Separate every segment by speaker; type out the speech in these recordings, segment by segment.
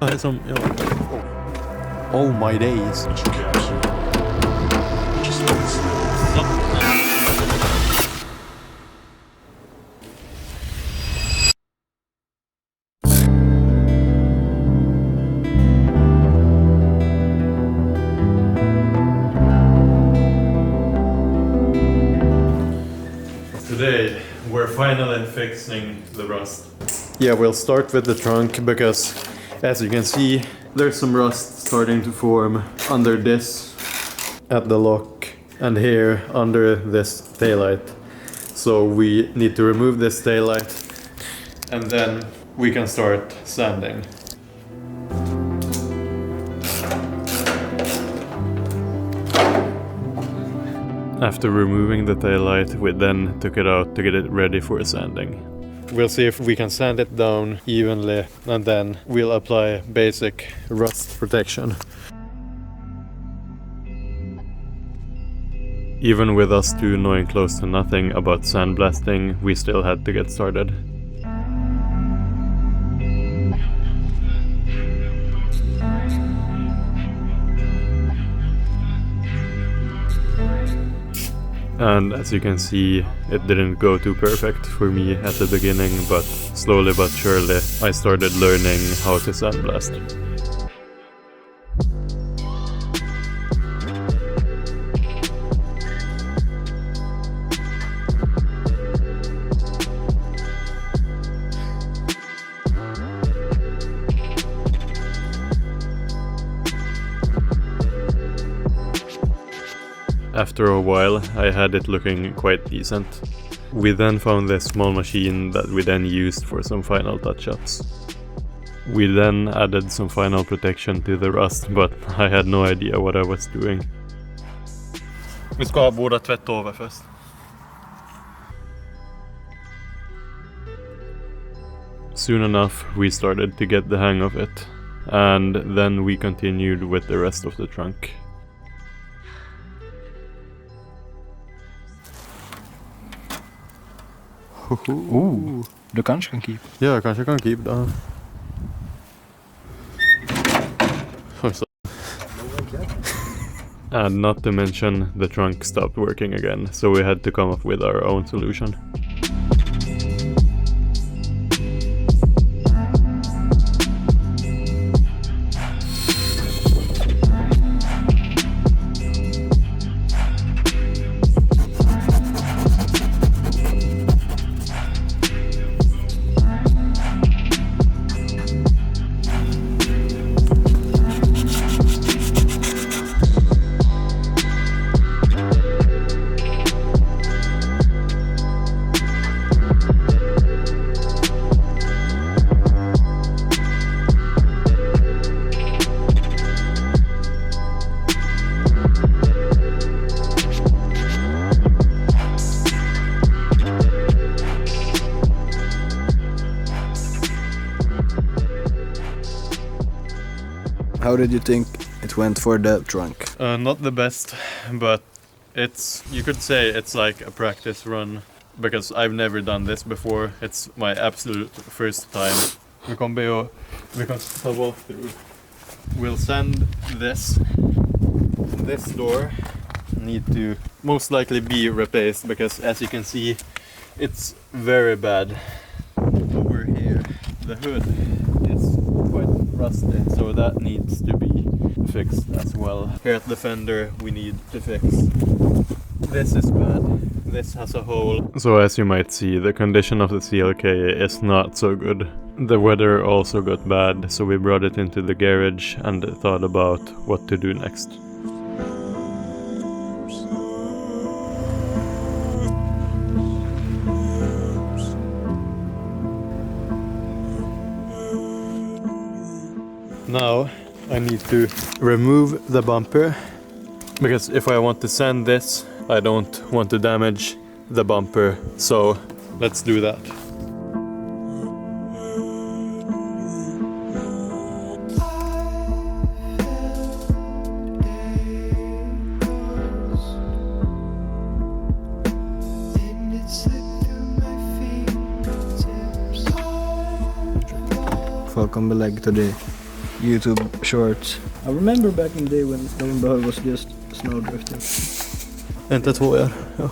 Speaker 1: Oh my days.
Speaker 2: Today we're finally fixing the rust.
Speaker 1: Yeah, we'll start with the trunk because, as you can see, there's some rust starting to form under this at the lock and here under this taillight. So we need to remove this taillight and then we can start sanding.
Speaker 2: After removing the taillight, we then took it out to get it ready for sanding.
Speaker 1: We'll see if we can sand it down evenly and then we'll apply basic rust protection.
Speaker 2: Even with us two knowing close to nothing about sandblasting, we still had to get started. And as you can see, it didn't go too perfect for me at the beginning, but slowly but surely I started learning how to sandblast. After a while, I had it looking quite decent. We then found this small machine that we then used for some final touch-ups. We then added some final protection to the rust, but I had no idea what I was doing.
Speaker 1: Vi ska ha båda tvätta över först.
Speaker 2: Soon enough, we started to get the hang of it, and then we continued with the rest of the trunk.
Speaker 3: Du kanske kan keep.
Speaker 1: Ja, jag kanske kan keep det.
Speaker 2: And not to mention, the trunk stopped working again, so we had to come up with our own solution.
Speaker 3: How did you think it went for the trunk?
Speaker 2: Not the best, but you could say it's like a practice run, because I've never done this before. It's my absolute first time.
Speaker 1: Vi kan ta walkthrough. We'll sand this. This door need to most likely be replaced because, as you can see, it's very bad. Over here, the hood is quite rusty, so that needs to be fixed as well. Here at the fender, we need to fix. This is bad. This has a hole.
Speaker 2: So as you might see, the condition of the CLK is not so good. The weather also got bad, so we brought it into the garage and thought about what to do next.
Speaker 1: Now I need to remove the bumper, because if I want to sand this, I don't want to damage the bumper, so let's do that.
Speaker 3: Welcome belägg today. YouTube shorts. I remember back in the day when low and behold was just snowdrifting.
Speaker 1: Inte 2 år. Ja.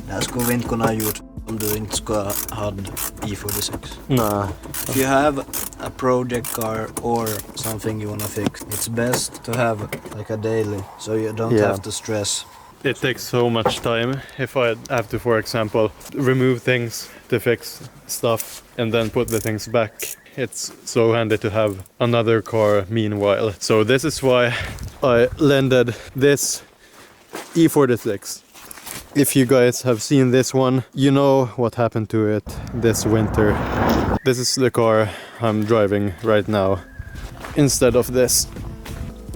Speaker 3: Det här skulle vi inte kunna ha gjort om du inte ska ha E46.
Speaker 1: Nej.
Speaker 3: If you have a project car or something you wanna fix, it's best to have like a daily, so you don't have to stress.
Speaker 1: It takes so much time if I have to, for example, remove things to fix stuff and then put the things back. It's so handy to have another car meanwhile. So this is why I lended this E46. If you guys have seen this one, you know what happened to it this winter. This is the car I'm driving right now instead of this.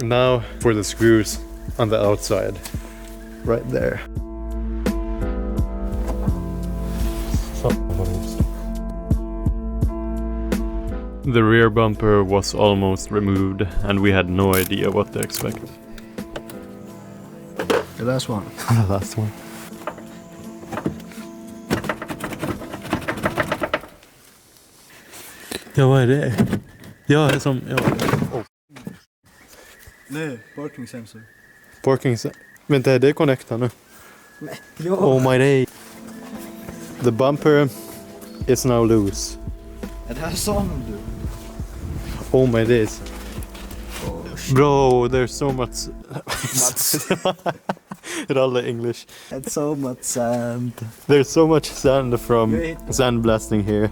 Speaker 1: Now for the screws on the outside, right there.
Speaker 2: The rear bumper was almost removed and we had no idea what to expect.
Speaker 3: The last one.
Speaker 1: The last one. Ja, vad är det? Ja, det är som... Ja. Oh.
Speaker 3: Nej, parking sensor.
Speaker 1: Parking... Vänta, är det connectar nu?
Speaker 3: Ja.
Speaker 1: Oh my day. The bumper is now loose.
Speaker 3: Det här som du.
Speaker 1: Oh my days. Bro, there's so much... Ralle English.
Speaker 3: It's so much sand.
Speaker 1: There's so much sand from sandblasting here.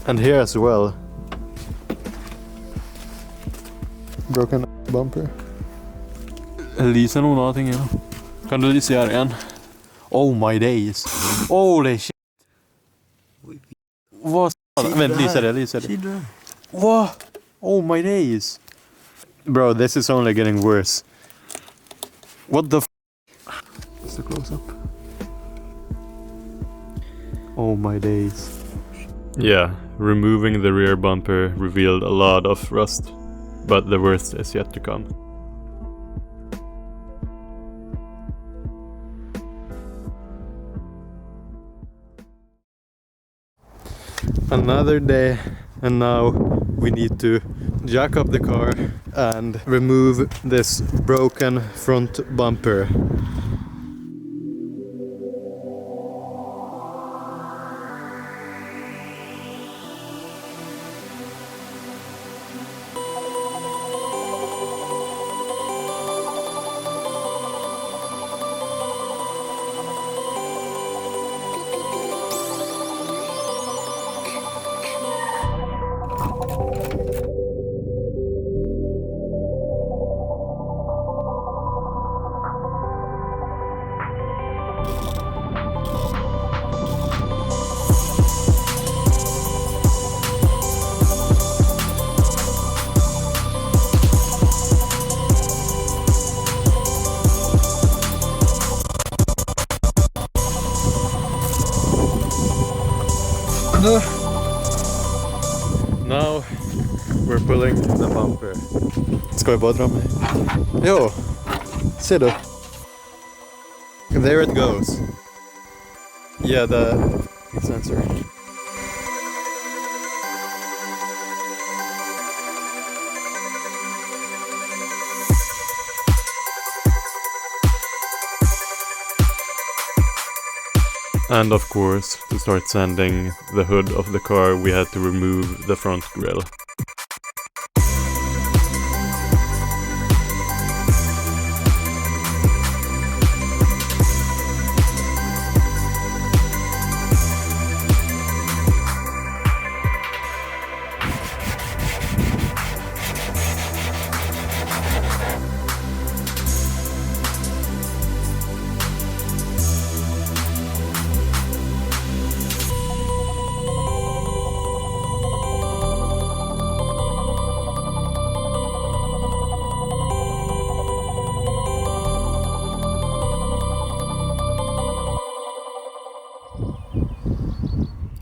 Speaker 1: And here as well. Broken bumper.
Speaker 2: Lyser nog någonting igen. Kan du lysa här igen?
Speaker 1: Oh my days. Holy shit. Vad vänta, lyser det. What? Oh my days. Bro, this is only getting worse. What the f***? Just a close up. Oh my days.
Speaker 2: Yeah, removing the rear bumper revealed a lot of rust, but the worst is yet to come.
Speaker 1: Another day, and now we need to jack up the car and remove this broken front bumper. Now we're pulling the bumper. Ska vi bara dra med? Jo, ser du? There it goes. Yeah, the sensor.
Speaker 2: And of course, to start sanding the hood of the car, we had to remove the front grille.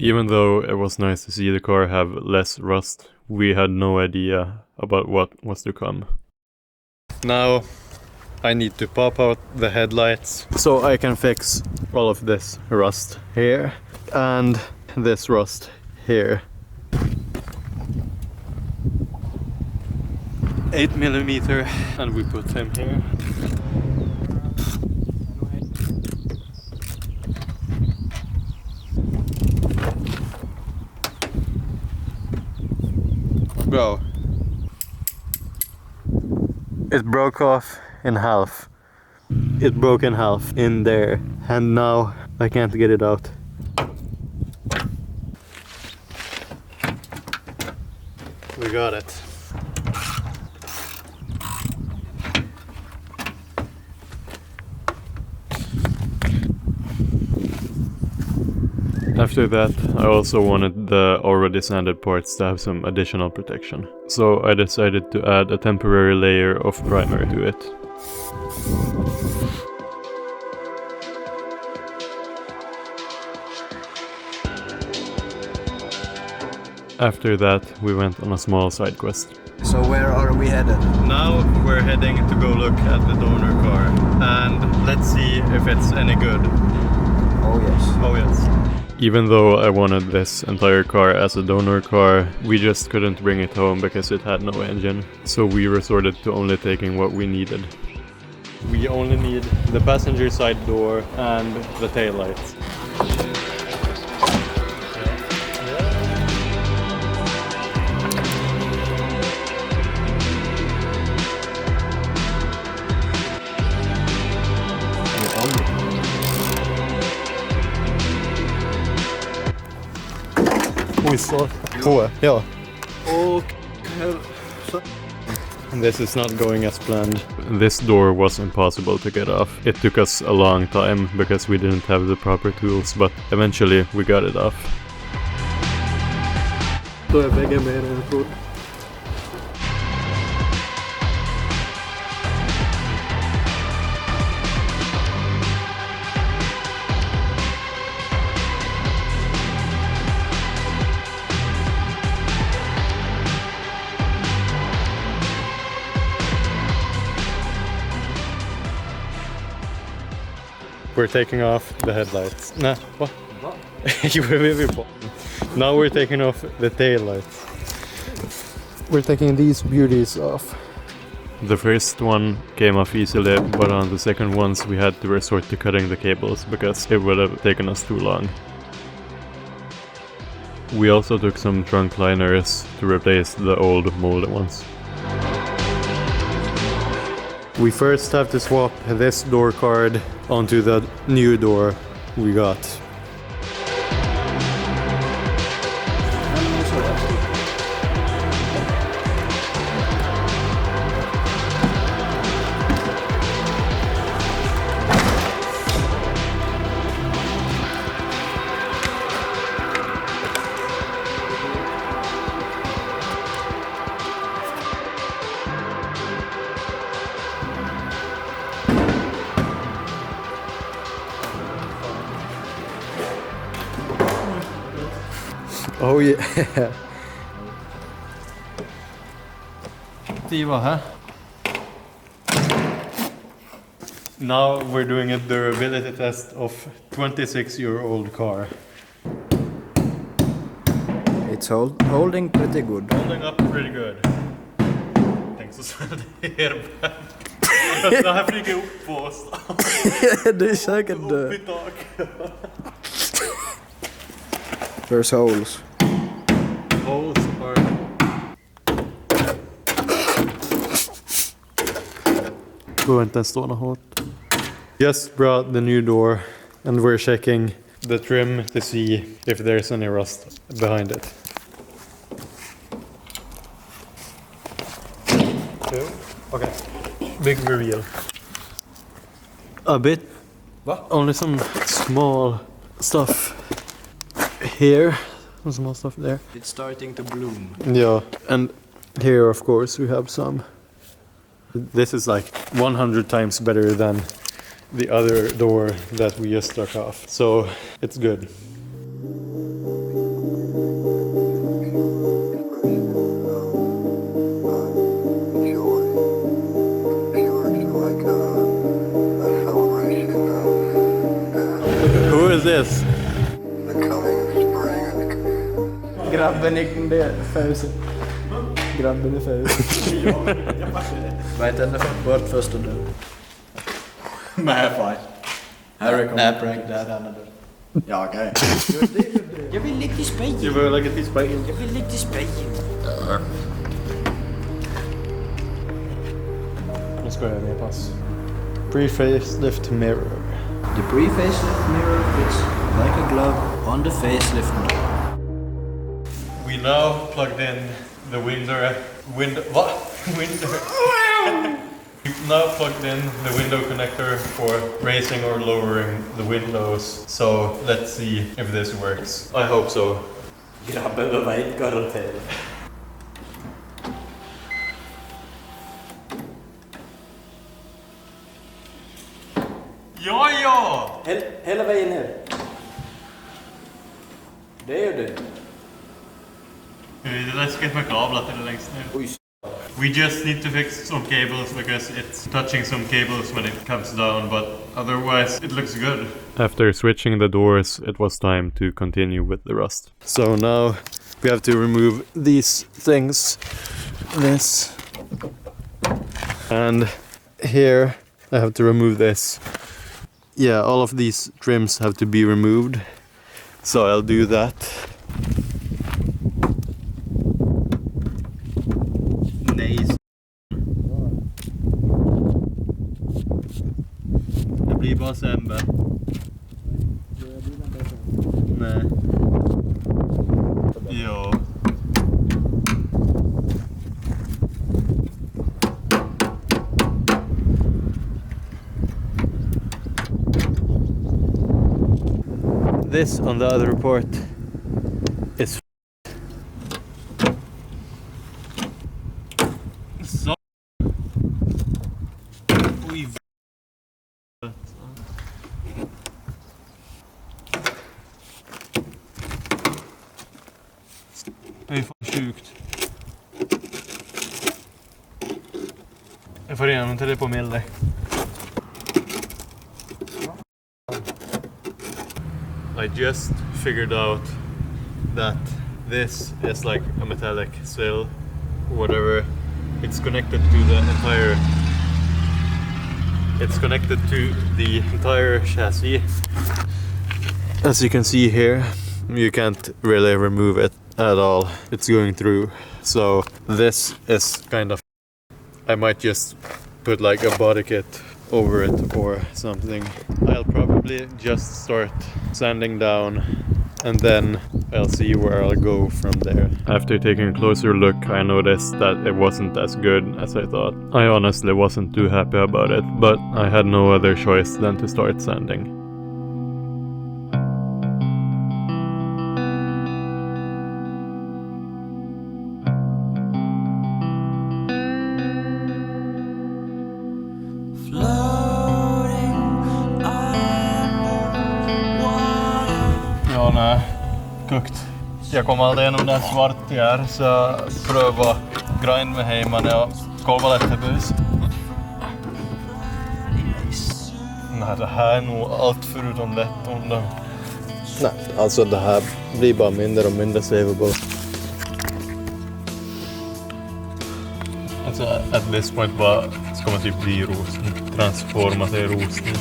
Speaker 2: Even though it was nice to see the car have less rust, we had no idea about what was to come.
Speaker 1: Now I need to pop out the headlights so I can fix all of this rust here and this rust here. 8mm, and we put him here. Bro, it broke off in half. It broke in half in there, and now I can't get it out. We got it.
Speaker 2: After that, I also wanted the already sanded parts to have some additional protection. So I decided to add a temporary layer of primer to it. After that, we went on a small side quest.
Speaker 3: So where are we headed?
Speaker 1: Now we're heading to go look at the donor car, and let's see if it's any good.
Speaker 3: Oh yes.
Speaker 1: Oh yes.
Speaker 2: Even though I wanted this entire car as a donor car, we just couldn't bring it home because it had no engine. So we resorted to only taking what we needed.
Speaker 1: We only need the passenger side door and the taillights. We saw yeah. Oh, this is not going as planned.
Speaker 2: This door was impossible to get off. It took us a long time because we didn't have the proper tools, but eventually we got it off.
Speaker 1: Då är väggen mer än jag trodde. We're taking off the headlights. Nah, what? You were very Now we're taking off the taillights. We're taking these beauties off.
Speaker 2: The first one came off easily, but on the second ones we had to resort to cutting the cables because it would have taken us too long. We also took some trunk liners to replace the old molded ones.
Speaker 1: We first have to swap this door card onto the new door we got. Oh yeah. Diva, huh? Now we're doing a durability test of 26-year-old car.
Speaker 3: It's holding pretty good.
Speaker 1: Holding up pretty good. Tänk så svällde airbag. Det här flyger upp på oss.
Speaker 3: Det är säkert
Speaker 1: Upp i tak.
Speaker 3: There's holes.
Speaker 1: Holes are... Behöver inte ens stå något hårt. Just brought the new door and we're checking the trim to see if there's any rust behind it. Okay. Big reveal. A bit. What? Only some small stuff here. Some small stuff there.
Speaker 3: It's starting to bloom.
Speaker 1: Yeah, and here of course we have some. This is like 100 times better than the other door that we just took off. So it's good.
Speaker 3: Grabben i fausen. Grabben i fausen. Vet henne bort först och död.
Speaker 1: Nej, fine.
Speaker 3: Harry kommer prank där han är död.
Speaker 1: Ja, okej.
Speaker 3: Jag vill ligga i spegeln.
Speaker 1: Jag vill lägga till spegeln.
Speaker 3: Jag vill ligga i spegeln.
Speaker 1: Nu ska jag med pass. Pre-facelift mirror.
Speaker 3: The pre-facelift mirror fits like a glove on the facelift mirror.
Speaker 2: We now plugged in the window. What? Window. We've now plugged in the window connector for raising or lowering the windows. So let's see if this works. I hope so.
Speaker 3: Grabben var veit garanterat.
Speaker 2: Ja!
Speaker 3: Hela vägen ner. Det är det.
Speaker 2: Det är läskigt med kablar till det längst ner.
Speaker 3: Oj.
Speaker 2: We just need to fix some cables because it's touching some cables when it comes down, but otherwise it looks good. After switching the doors, it was time to continue with the rust.
Speaker 1: So now we have to remove these things. This. And here I have to remove this. Yeah, all of these trims have to be removed. So I'll do that. Nice. Det blir bara sämre. Nej. Ja. This on the other report is
Speaker 2: Så. Oj. Det är fan sjukt. Jag får igenom till det på milde.
Speaker 1: I just figured out that this is like a metallic sill, whatever. It's connected to the entire. It's connected to the entire chassis. As you can see here, you can't really remove it at all. It's going through. So this is kind of. I might just put like a body kit over it or something. I'll probably just start sanding down and then I'll see where I'll go from there.
Speaker 2: After taking a closer look, I noticed that it wasn't as good as I thought. I honestly wasn't too happy about it, but I had no other choice than to start sanding.
Speaker 1: Kokt. Jag kom aldrig igenom den svart här så jag prövar grind med heiman ja kolva lättepys. Nej, det här är nog allt förutom lätt om det. Nej, alltså det här blir bara mindre och mindre savable.
Speaker 2: Alltså at this point bara ska man typ bli rosning. Transforma sig i rosning.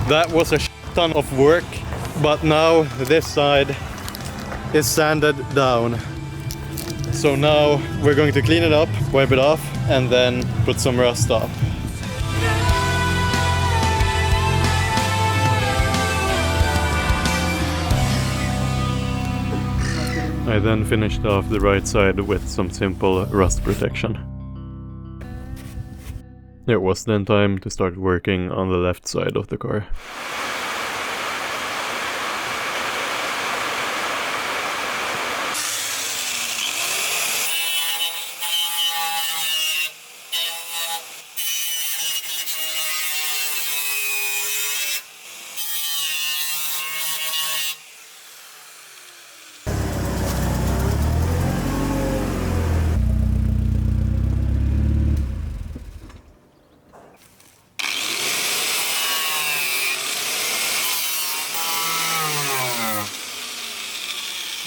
Speaker 1: That was a ton of work, but now this side is sanded down. So now we're going to clean it up, wipe it off, and then put some rust up.
Speaker 2: I then finished off the right side with some simple rust protection. It was then time to start working on the left side of the car.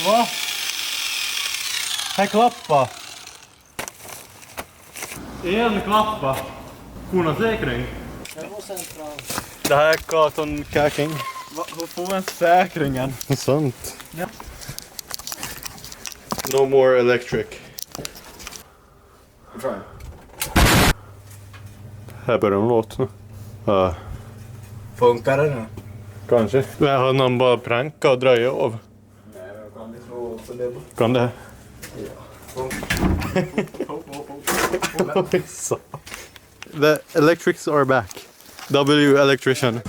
Speaker 1: Va? Här klappa. En klappa. Kuna säkring. Det här är karton kärking. Hur får en säkringen?
Speaker 2: Sant.
Speaker 1: Ja.
Speaker 2: No more electric. Här börjar de låta. Ja.
Speaker 3: Funkar det nu?
Speaker 2: Kanske. Men har någon bara pranka och dröja av?
Speaker 3: Nej, jag kan inte slå på det.
Speaker 2: Kan det?
Speaker 1: The electrics are back. W electrician.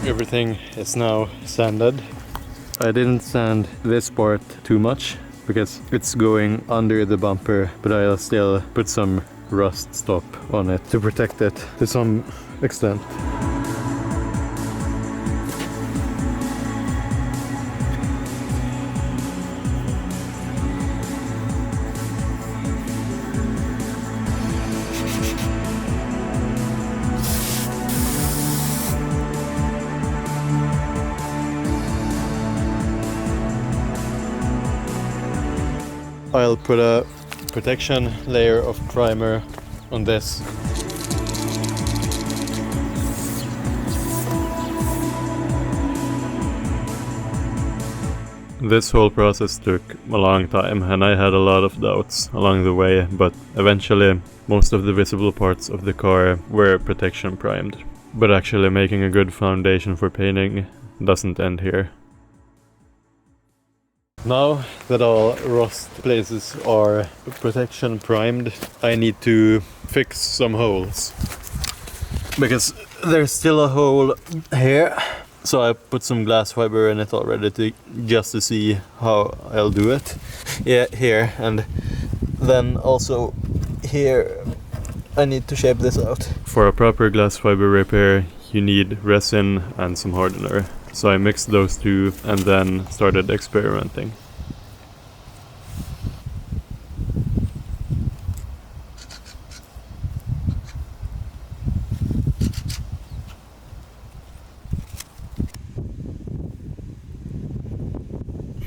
Speaker 2: Everything is now sanded. I didn't sand this part too much because it's going under the bumper, but I'll still put some rust stop on it to protect it to some extent.
Speaker 1: I'll put a protection layer of primer on this.
Speaker 2: This whole process took a long time and I had a lot of doubts along the way, but eventually most of the visible parts of the car were protection primed. But actually making a good foundation for painting doesn't end here.
Speaker 1: Now that all rust places are protection primed, I need to fix some holes. Because there's still a hole here. So I put some glass fiber in it already just to see how I'll do it. Yeah, here, and then also here I need to shape this out.
Speaker 2: For a proper glass fiber repair, you need resin and some hardener. So I mixed those two and then started experimenting.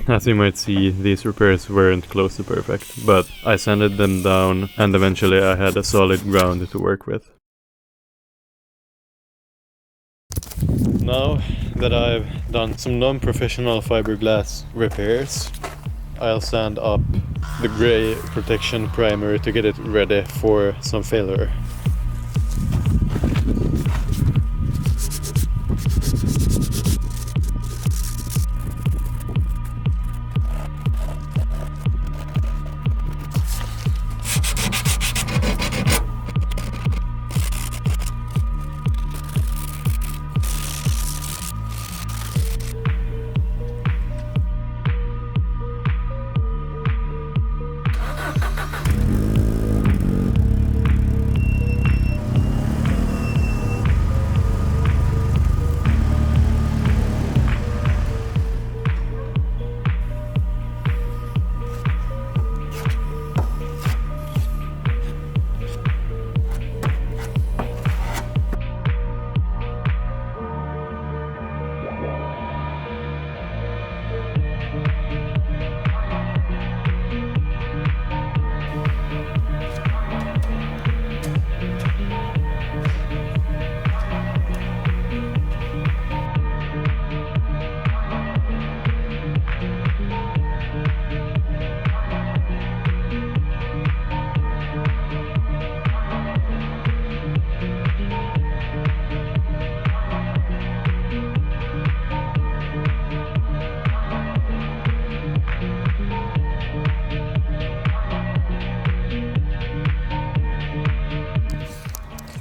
Speaker 2: As you might see, these repairs weren't close to perfect, but I sanded them down and eventually I had a solid ground to work with.
Speaker 1: Now that I've done some non-professional fiberglass repairs, I'll sand up the grey protection primer to get it ready for some failure.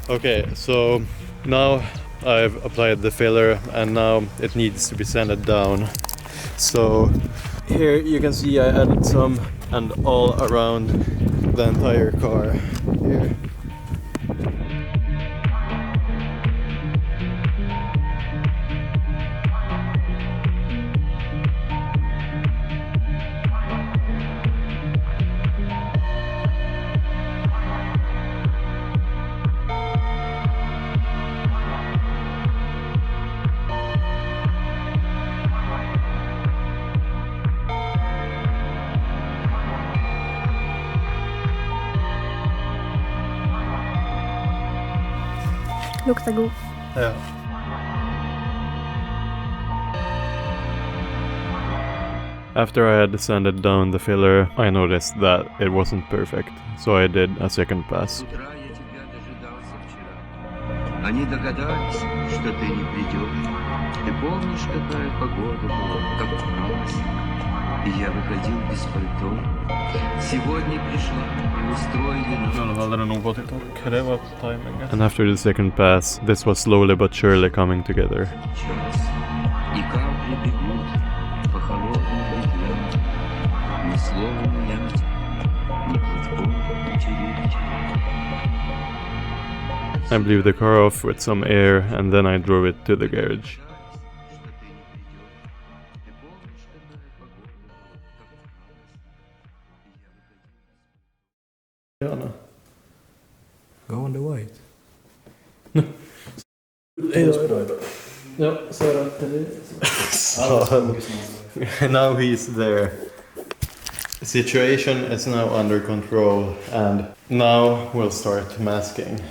Speaker 1: Okay, so now I've applied the filler and now it needs to be sanded down. So here you can see I added some and all around the entire car here.
Speaker 4: Luktar god.
Speaker 1: Yeah. After I had sanded down the filler, I noticed that it wasn't perfect, so I did a second pass.
Speaker 5: Утра я тебя дожидался вчера. Они догадались, что ты не придешь. Ты помнишь, какая погода была, как праздник. И я выходил без пальто. Сегодня пришла и устроили нам
Speaker 1: And after the second pass, this was slowly but surely coming together.
Speaker 5: час. И капли бегут по холодным берегам. Ни словом я, ни платком черепчик.
Speaker 1: I blew the car off with some air and then I drove it to the garage.
Speaker 3: Go on the white.
Speaker 1: Now he's there. Situation is now under control and now we'll start masking.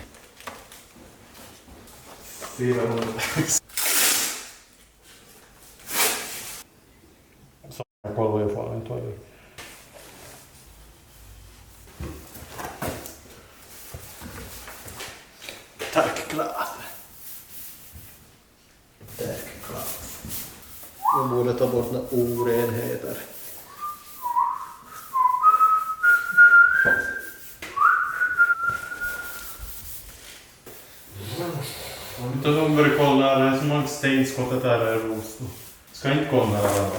Speaker 1: Tack Klaff. Jag borde ta bort några orenheter. Inte de börjar kolla, det är som om steinskottet där är rost. Ska inte kolla här.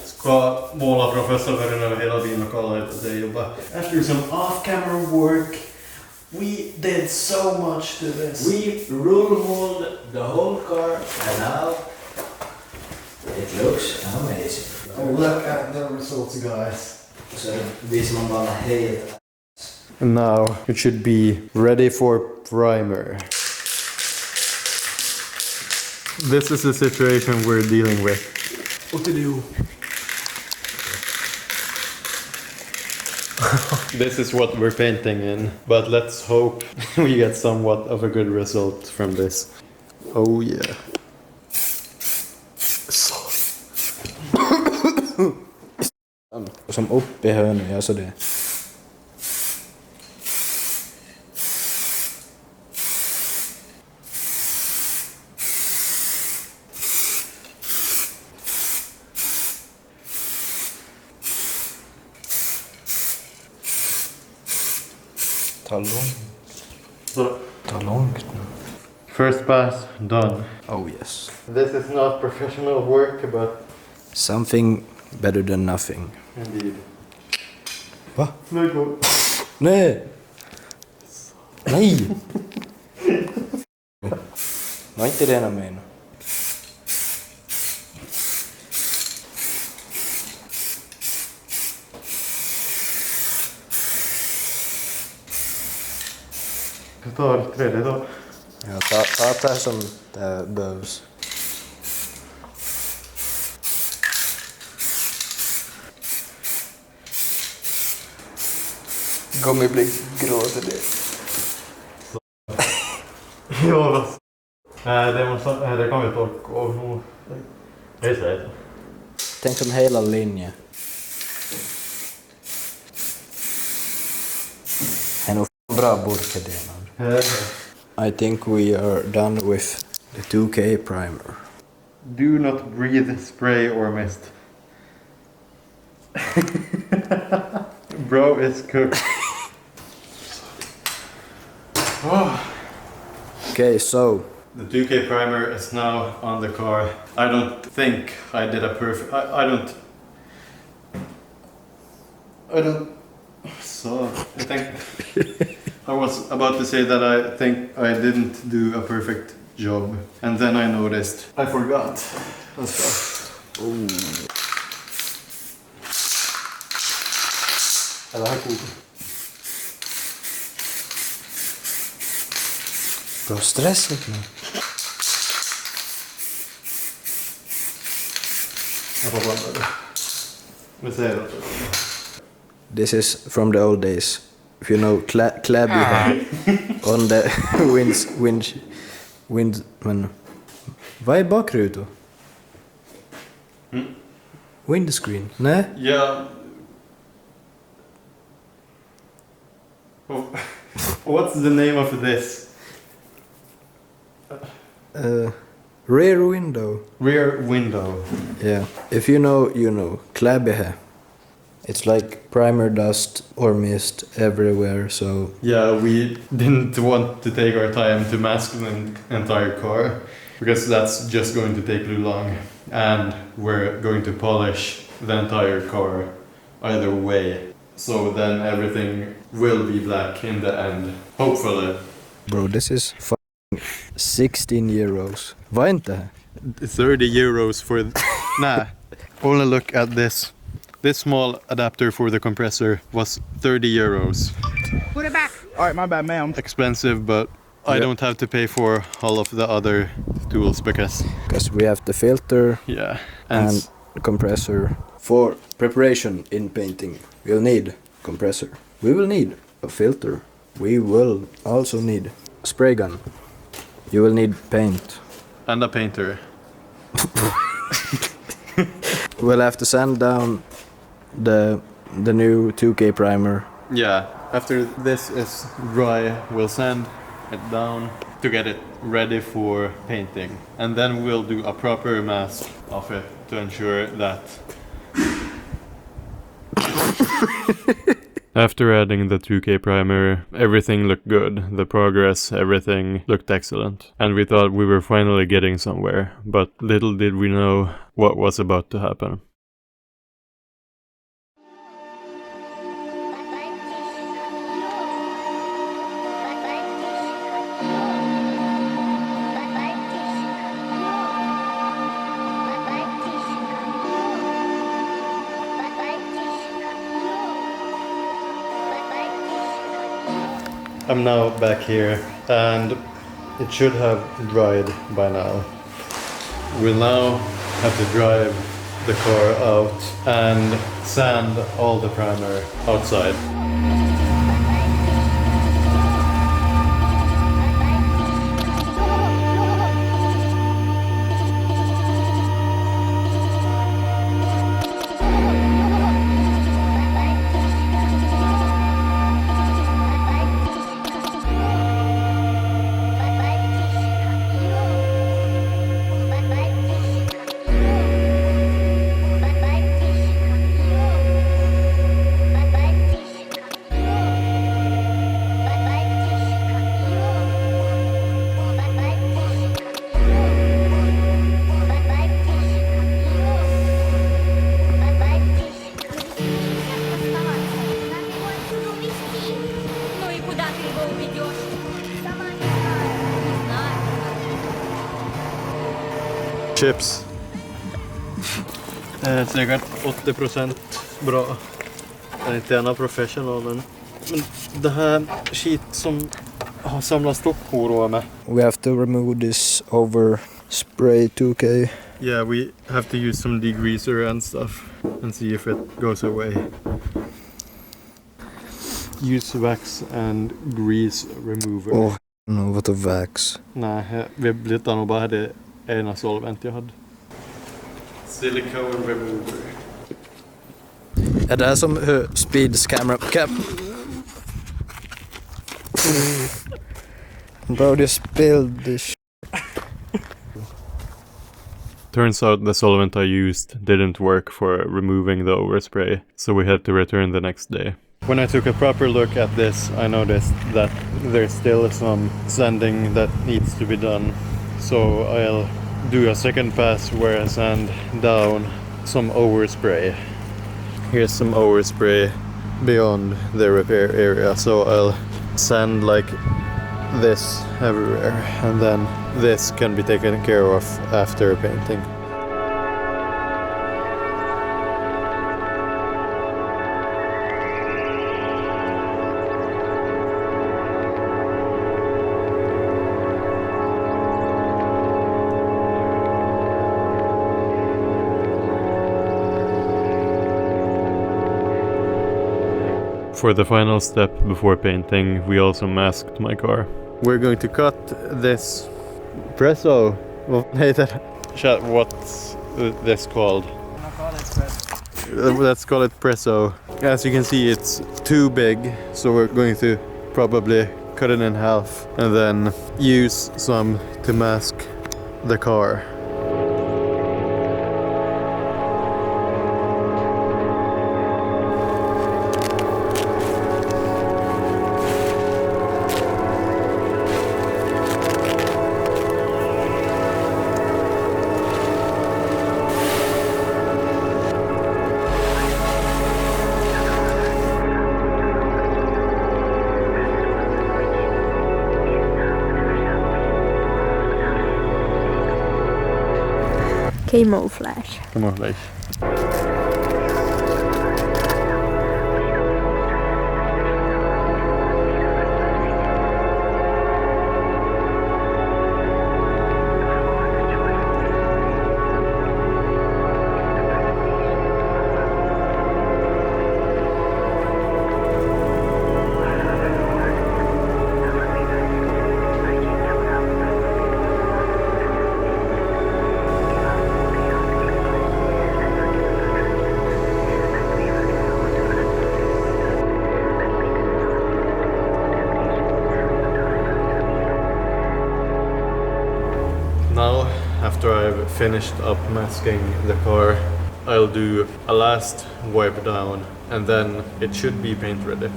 Speaker 1: Ska måla professor över hela tiden och kolla lite sig och bara after some off-camera work we did so much to this.
Speaker 3: We rule-hauled the whole car and now it looks amazing.
Speaker 1: Oh, look at the results, guys.
Speaker 3: Så visar man bara helt.
Speaker 1: And now it should be ready for primer. This is the situation we're dealing with.
Speaker 3: What to do?
Speaker 1: This is what we're painting in, but let's hope we get somewhat of a good result from this. Oh yeah.
Speaker 3: Som uppe i hörnet, jag så det. Ta långt nu.
Speaker 1: First pass done.
Speaker 3: Oh yes.
Speaker 1: This is not professional work, but
Speaker 3: Something better than nothing.
Speaker 1: indeed.
Speaker 3: Va? Nej! Nej! Var inte det jag menar.
Speaker 1: Jag tar tredje då.
Speaker 3: Ja, ta det som det behövs. Kommer bli gråter det.
Speaker 1: Ja, det kan vi torka av nu. Det är så.
Speaker 3: Tänk som hela linjen. Det är nog bra burkadena. I think we are done with the 2K primer.
Speaker 1: Do not breathe spray or mist. Bro is cooked. Oh.
Speaker 3: Okay, so
Speaker 1: The 2K primer is now on the car. I don't think I did a perfect... I don't... So, I think... I was about to say that I think I didn't do a perfect job. And then I noticed I forgot. Är det här coolt?
Speaker 3: bro, stressigt nu.
Speaker 1: Jag får blanda det. Vi säger det.
Speaker 3: This is from the old days. If you know clabby hair on the men. Vad är bakrutor? Windscreen? Nej?
Speaker 1: Yeah. What's the name of this?
Speaker 3: Rear window.
Speaker 1: Rear window.
Speaker 3: Yeah. If you know, you know. Clabby hair. It's like primer dust or mist everywhere, so...
Speaker 1: Yeah, we didn't want to take our time to mask the entire car because that's just going to take too long, and we're going to polish the entire car either way, so then everything will be black in the end, hopefully.
Speaker 3: Bro, this is fucking 16 euros. Vad är inte?
Speaker 1: 30 euros for... Nah, only look at this. This small adapter for the compressor was 30 euros.
Speaker 4: Put it back. All right, my bad, ma'am.
Speaker 1: Expensive, but I don't have to pay for all of the other tools because
Speaker 3: we have the filter
Speaker 1: yeah,
Speaker 3: and compressor. For preparation in painting, we'll need compressor. We will need a filter. We will also need a spray gun. You will need paint.
Speaker 1: and a painter.
Speaker 3: We'll have to sand down the new 2K primer.
Speaker 1: Yeah, after this is dry, we'll sand it down to get it ready for painting. And then we'll do a proper mask of it to ensure that...
Speaker 2: After adding the 2K primer, everything looked good. The progress, everything looked excellent. And we thought we were finally getting somewhere, but little did we know what was about to happen.
Speaker 1: I'm now back here and it should have dried by now. We'll now have to drive the car out and sand all the primer outside. Chips. Säkert 80% bra. Jag är inte gärna professional men det här shit som har samlat stopp oroar mig.
Speaker 3: We have to remove this over spray 2K.
Speaker 1: Yeah, we have to use some degreaser and stuff and see if it goes away. Use wax and grease remover.
Speaker 3: Oh, no, what a wax.
Speaker 1: Nej, vi blitar nog bara det ena solvent jag hade. Silicone remover.
Speaker 3: Är det här som Speeds camera cap? Bro, you spilled this.
Speaker 2: Turns out the solvent I used didn't work for removing the overspray, so we had to return the next day.
Speaker 1: When I took a proper look at this, I noticed that there's still some sanding that needs to be done. So I'll do a second pass where I sand down some overspray. Here's some overspray beyond the repair area, so I'll sand like this everywhere, and then this can be taken care of after painting.
Speaker 2: For the final step before painting, we also masked my car.
Speaker 1: We're going to cut this presso. Chat, what's this called? Let's call it presso. As you can see, it's too big, so we're going to probably cut it in half and then use some to mask the car.
Speaker 6: Camouflage.
Speaker 1: Camouflage. Now, after I've finished up masking the car, I'll do a last wipe down and then it should be paint ready.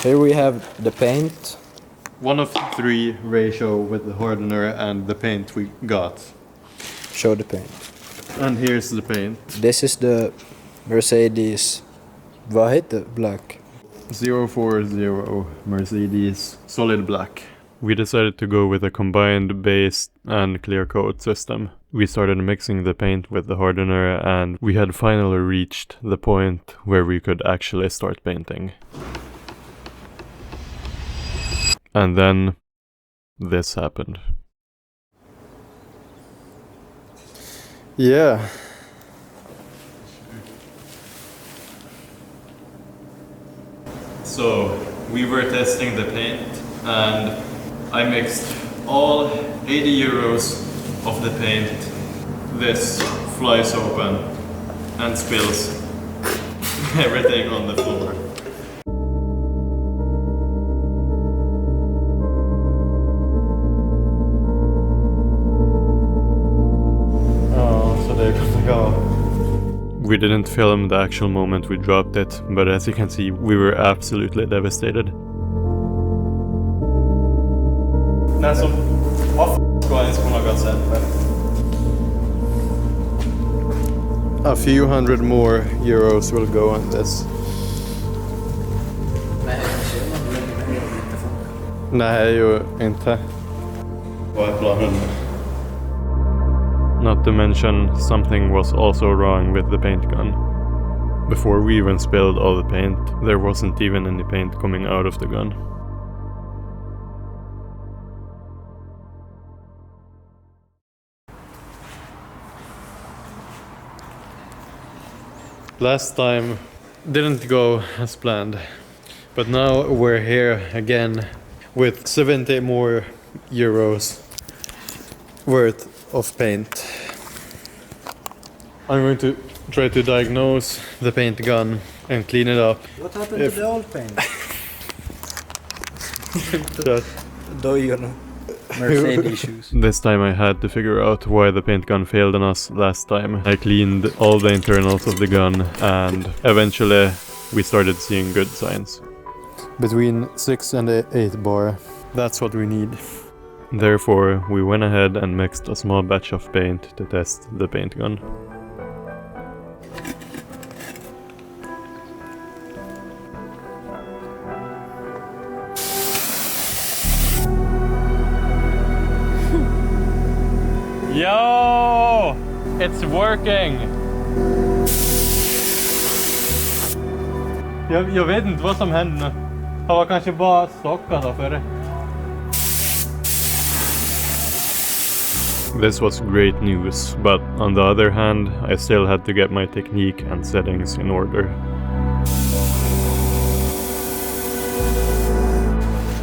Speaker 3: Here we have the paint.
Speaker 1: 1:3 ratio with the hardener and the paint we got.
Speaker 3: Show the paint.
Speaker 1: And here's the paint.
Speaker 3: This is the Mercedes. Vad heter black?
Speaker 1: 040 Mercedes solid black.
Speaker 2: We decided to go with a combined base and clear coat system. We started mixing the paint with the hardener and we had finally reached the point where we could actually start painting. And then this happened.
Speaker 1: Yeah. So we were testing the paint and I mixed all 80 euros of the paint. This flies open and spills everything on the floor. Oh, so there we go.
Speaker 2: We didn't film the actual moment we dropped it, but as you can see, we were absolutely devastated.
Speaker 1: Alltså, vad ska jag ens på något sätt? A few hundred more euros will go on this. Nej, ju inte. Vad är planen?
Speaker 2: Not to mention, something was also wrong with the paint gun. Before we even spilled all the paint, there wasn't even any paint coming out of the gun.
Speaker 1: Last time didn't go as planned, but now we're here again with 70 more euros worth of paint. I'm going to try to diagnose the paint gun and clean it up.
Speaker 3: What happened to the old paint?
Speaker 1: That
Speaker 3: Dojorna. Mercedes shoes.
Speaker 2: This time I had to figure out why the paint gun failed on us last time. I cleaned all the internals of the gun and eventually we started seeing good signs.
Speaker 1: Between 6 and 8 bar. That's what we need.
Speaker 2: Therefore, we went ahead and mixed a small batch of paint to test the paint gun.
Speaker 1: Yo! It's working! Jag vet inte vad som hände nu. Han var kanske bara stockad då för det.
Speaker 2: This was great news, but on the other hand, I still had to get my technique and settings in order.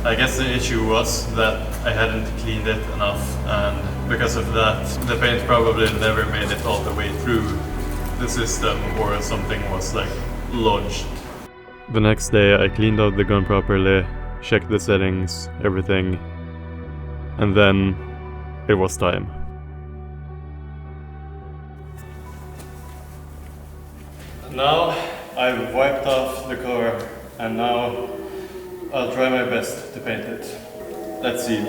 Speaker 1: I guess the issue was that I hadn't cleaned it enough, and because of that, the paint probably never made it all the way through the system, or something was like lodged.
Speaker 2: The next day I cleaned out the gun properly, checked the settings, everything, and then it was time.
Speaker 1: Now I've wiped off the car, and now I'll try my best to paint it. Let's see.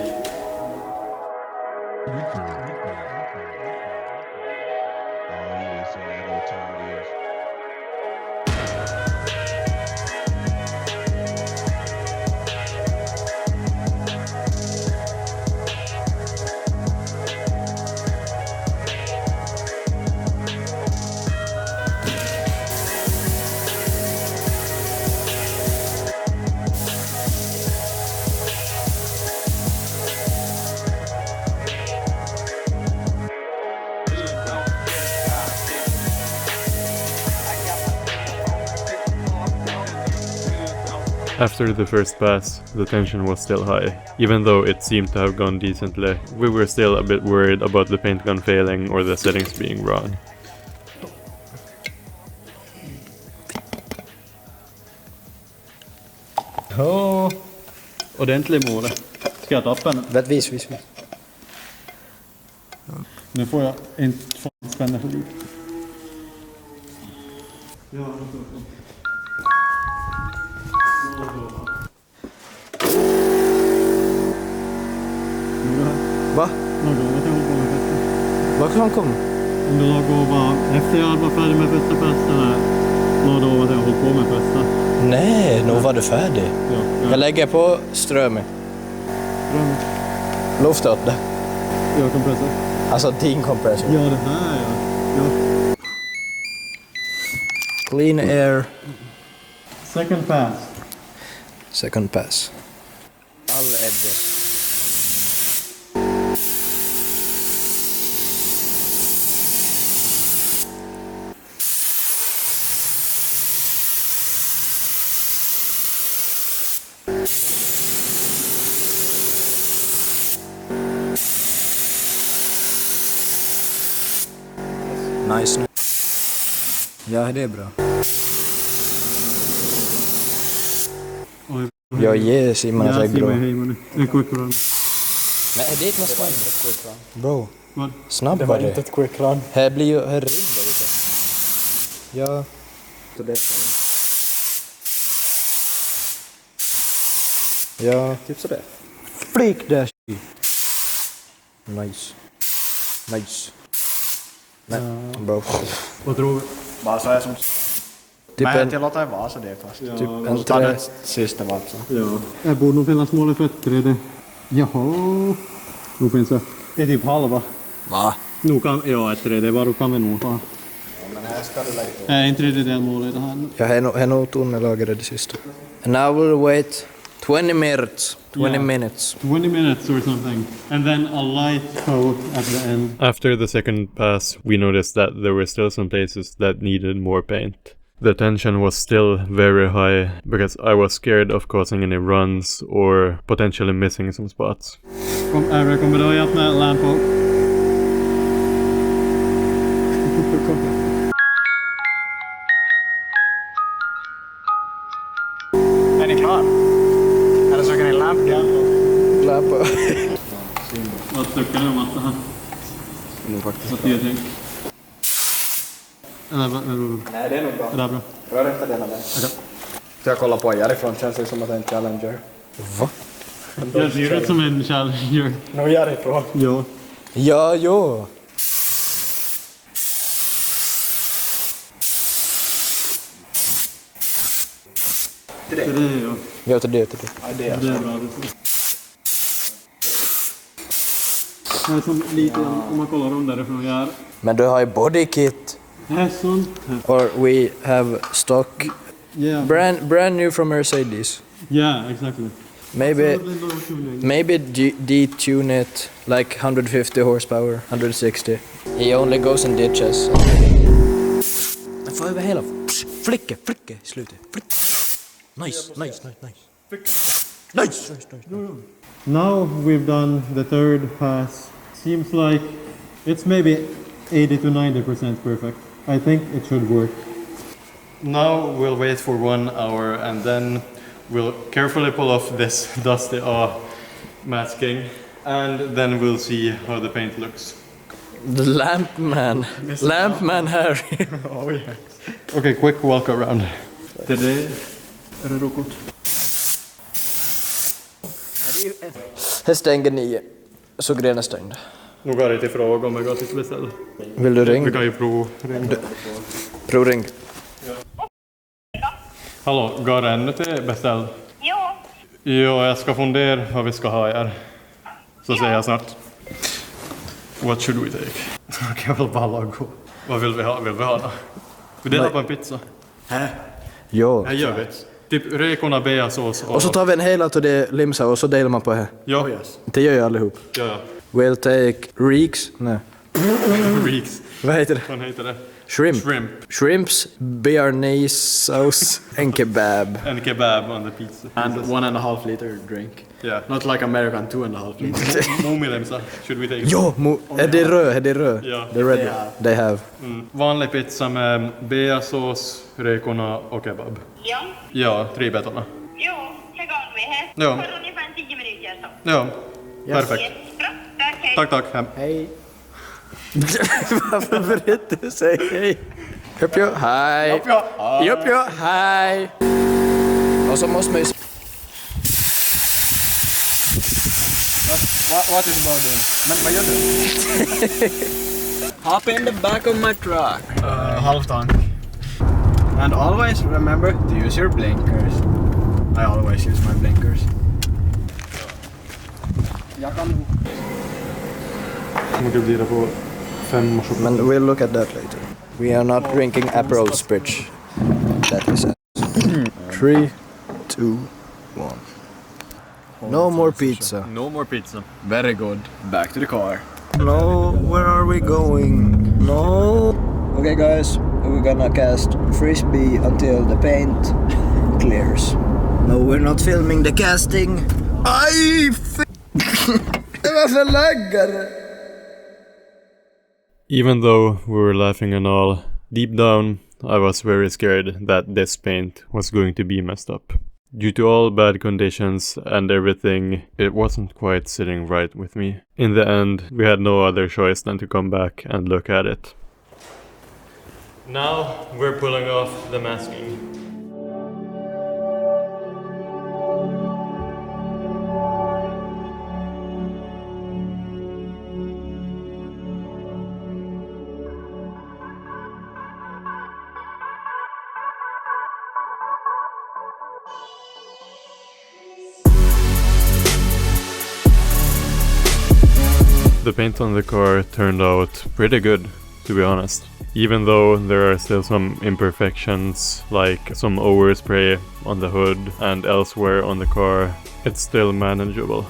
Speaker 2: After the first pass, the tension was still high. Even though it seemed to have gone decently, we were still a bit worried about the paint gun failing or the settings being wrong.
Speaker 1: Ja, ordentlig måle. Ska jag tappa den?
Speaker 3: Vis.
Speaker 1: Nu får jag inte spänna för lite. Ja,
Speaker 3: Va? Vart han kom?
Speaker 1: Om du lagar bara, efter jag var färdig med första festen här, la då att jag hållit på med första.
Speaker 3: Nej, nu var du färdig.
Speaker 1: Ja.
Speaker 3: Jag lägger på strömmen. Luft åt det.
Speaker 1: Jag kompressor.
Speaker 3: Alltså din kompressor.
Speaker 1: Ja, det här ja.
Speaker 3: Clean air.
Speaker 1: Second pass.
Speaker 3: Second pass. All edges. Nice. Ja, det är bra.
Speaker 1: Oj.
Speaker 3: Jag ger Simon sig bra.
Speaker 1: En quick run.
Speaker 3: Men är det inte något snabb? Bro.
Speaker 1: Vad?
Speaker 3: Snabbare.
Speaker 4: Det var inte ett quick run.
Speaker 3: Här blir ju, här rinner lite. Ja. Så det ja, typ sådär. Flick där. Nice. Nej, bro.
Speaker 1: Vad tror du?
Speaker 4: Bara så här som...
Speaker 3: Typ
Speaker 4: Men
Speaker 3: en,
Speaker 4: jag låter det vara så det fast.
Speaker 1: Ja,
Speaker 3: typ
Speaker 4: Och
Speaker 3: en
Speaker 4: så tar
Speaker 3: trä.
Speaker 4: det sista alltså.
Speaker 1: Ja. Jag borde nog finnas mål i fötter i det. Jaha. Nu finns det. Det är typ halva.
Speaker 3: Va?
Speaker 1: Nu kan, ja, ett tredje kan vi nog ta.
Speaker 4: Men här ska du lägga.
Speaker 1: Nej, en tredjedel mål i det här.
Speaker 3: Jag har nog tunnelagare det sista. And now we'll wait 20 minutes. 20
Speaker 1: Yeah.
Speaker 3: minutes.
Speaker 1: 20 minutes or something. And then a light coat at the end.
Speaker 2: After the second pass, we noticed that there were still some places that needed more paint. The tension was still very high because I was scared of causing any runs or potentially missing some spots.
Speaker 1: Är du rekommenderat med lampor?
Speaker 4: Är ni klar? Eller så kan ni lampa igen.
Speaker 3: Lappa.
Speaker 4: nog faktiskt.
Speaker 1: What do you think?
Speaker 4: Nej, det är nog bra.
Speaker 1: Är det bra?
Speaker 4: Rör inte den där. Okej. Så jag kollar på härifrån, känns det som att det är en Challenger.
Speaker 3: Va?
Speaker 1: Jag ser ut som en Challenger.
Speaker 4: Nog härifrån.
Speaker 1: Ja.
Speaker 3: Ja, jo.
Speaker 1: Det är det, ja.
Speaker 3: Ja, till det.
Speaker 4: Ja, det är
Speaker 1: Det är bra. Det är som lite om man kollar om därifrån jag är.
Speaker 3: Men du har ju bodykit.
Speaker 1: Det är sånt.
Speaker 3: Or we have stock.
Speaker 1: Yeah.
Speaker 3: Brand new from Mercedes.
Speaker 1: Yeah, exactly.
Speaker 3: Maybe detune it like 150 horsepower, 160. He only goes in ditches. Jag får över hela. Flicka i slutet. Nice.
Speaker 1: Now we've done the third pass. Seems like it's maybe 80 to 90% perfect. I think it should work. Now we'll wait for 1 hour and then we'll carefully pull off this dusty masking and then we'll see how the paint looks.
Speaker 3: The Lampman Harry.
Speaker 1: Oh yeah. Okay, quick walk around. Today, är det rokot?
Speaker 3: Här stänger 9. Så grenen stängd.
Speaker 1: Nu går det till fråga om jag går till beställ.
Speaker 3: Vill du
Speaker 1: Vi
Speaker 3: ringa?
Speaker 1: kan ju provringa.
Speaker 3: Provring.
Speaker 1: Hallå, går det ännu till beställ?
Speaker 6: Jo,
Speaker 1: Jo, jag ska fundera vad vi ska ha här. Så säger jag snart. What should we take? Okej, väl bara gå. Vad vill vi ha? Vill vi ha då? Vi delar på en pizza.
Speaker 3: Jo.
Speaker 1: Här gör vi. Typ rekorna, beasås
Speaker 3: Och så tar vi en hela till det limsa och så delar man på här.
Speaker 1: Ja,
Speaker 3: Det gör ju allihop.
Speaker 1: ja.
Speaker 3: We'll take Reeks. Nej.
Speaker 1: Reeks.
Speaker 3: Vad heter det?
Speaker 1: Vad heter det?
Speaker 3: Shrimp.
Speaker 1: Shrimp.
Speaker 3: Shrimps, bearnaise sauce, and kebab.
Speaker 1: And kebab on the pizza.
Speaker 4: And 1.5 liter drink.
Speaker 1: Yeah.
Speaker 4: Not like American 2.5 liter.
Speaker 1: Mumilemsa. Should we take?
Speaker 3: Jo, är det röd?
Speaker 1: Ja.
Speaker 3: The red they have.
Speaker 1: Vanlig pizza med beasås, rekorna och kebab.
Speaker 6: ja.
Speaker 1: Ja, 3 betorna.
Speaker 6: Jo, se Gamvae.
Speaker 1: Ja.
Speaker 6: För ungefär 10 minuter så.
Speaker 1: Ja, perfekt.
Speaker 6: Jättebra, tack, hej.
Speaker 1: Tack, hem.
Speaker 3: Hej. Varför berättar du säga hej? Jupp, hej. Jupp, hej. Och så måste man ju...
Speaker 4: What is about doing? Men vad gör du? Hop in the back of my truck. Half tank. And always remember to use your blinkers. I always use my blinkers. Jag kan...
Speaker 1: Mycket blir det på 5 och
Speaker 3: Men we'll look at that later. We are not drinking Aperol Spritz. That is it. 3, 2, 1. No more pizza.
Speaker 1: No more pizza.
Speaker 4: Very good. Back to the car.
Speaker 3: No, where are we going? No. Okay, guys, we're gonna cast frisbee until the paint clears. No, we're not filming the casting. Varför laggar det?
Speaker 2: Even though we were laughing and all, deep down I was very scared that this paint was going to be messed up. Due to all bad conditions and everything, it wasn't quite sitting right with me. In the end, we had no other choice than to come back and look at it. Now we're pulling off the masking. The paint on the car turned out pretty good, to be honest. Even though there are still some imperfections, like some overspray on the hood and elsewhere on the car, it's still manageable.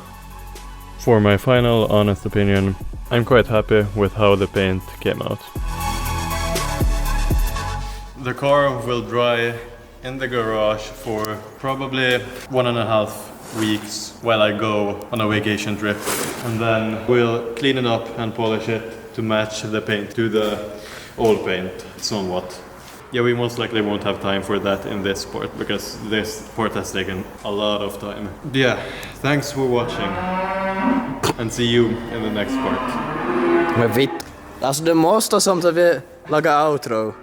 Speaker 2: For my final honest opinion, I'm quite happy with how the paint came out.
Speaker 1: The car will dry in the garage for probably 1.5 weeks while I go on a vacation trip, and then we'll clean it up and polish it to match the paint to the old paint somewhat. Yeah, we most likely won't have time for that in this part because this part has taken a lot of time. Yeah, thanks for watching and see you in the next part.
Speaker 3: Men vitt. Alltså det måste som att vi lagar outro.